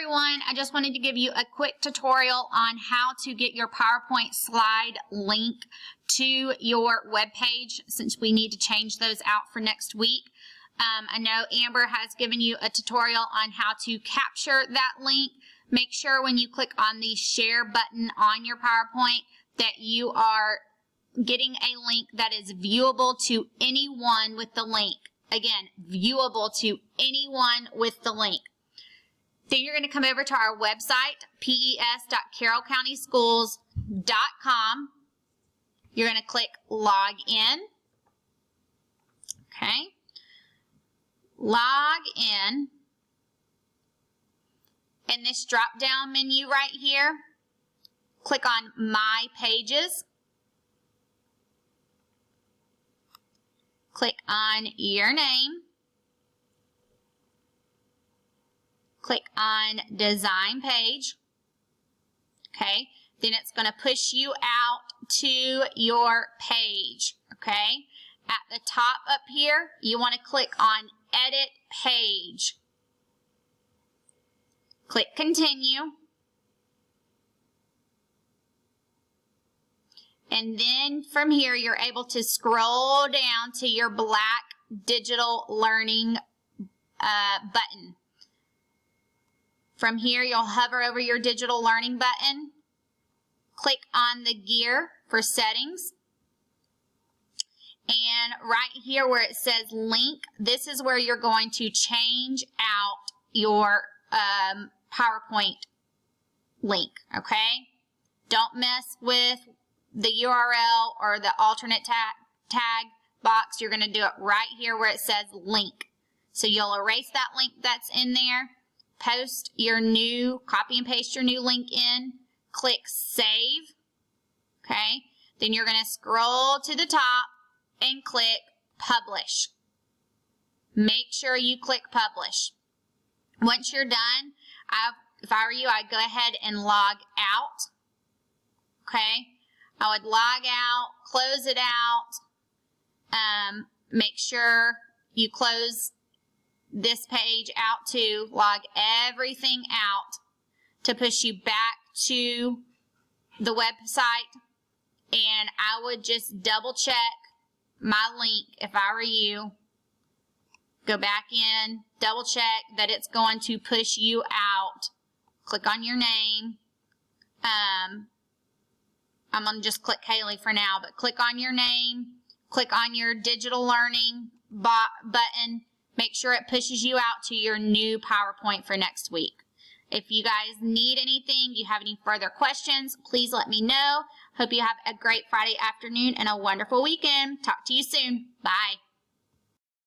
everyone, I just wanted to give you a quick tutorial on how to get your PowerPoint slide link to your web page, since we need to change those out for next week. I know Amber has given you a tutorial on how to capture that link. Make sure when you click on the share button on your PowerPoint that you are getting a link that is viewable to anyone with the link. Again, viewable to anyone with the link. Then you're going to come over to our website, pes.carrollcountyschools.com. You're going to click Log In. Okay. Log in. In this drop-down menu right here, click on My Pages. Click on your name. Click on Design Page. Okay, then it's going to push you out to your page. Okay, at the top up here, you want to click on Edit Page. Click Continue. And then from here, you're able to scroll down to your black digital learning button. From here, you'll hover over your digital learning button. Click on the gear for settings. And right here where it says link, this is where you're going to change out your PowerPoint link, okay? Don't mess with the URL or the alternate tag box. You're going to do it right here where it says link. So you'll erase that link that's in there, post your new, copy and paste your new link in, click Save, okay? Then you're going to scroll to the top and click Publish. Make sure you click Publish. Once you're done, if I were you, I'd go ahead and log out, okay? I would log out, close it out, make sure you close this page out too, log everything out to push you back to the website, and I would just double check my link if I were you. Go back in, double check that it's going to push you out. Click on your name. I'm going to just click Haley for now, but click on your name, click on your digital learning button, make sure it pushes you out to your new PowerPoint for next week. If you guys need anything, you have any further questions, please let me know. Hope you have a great Friday afternoon and a wonderful weekend. Talk to you soon. Bye.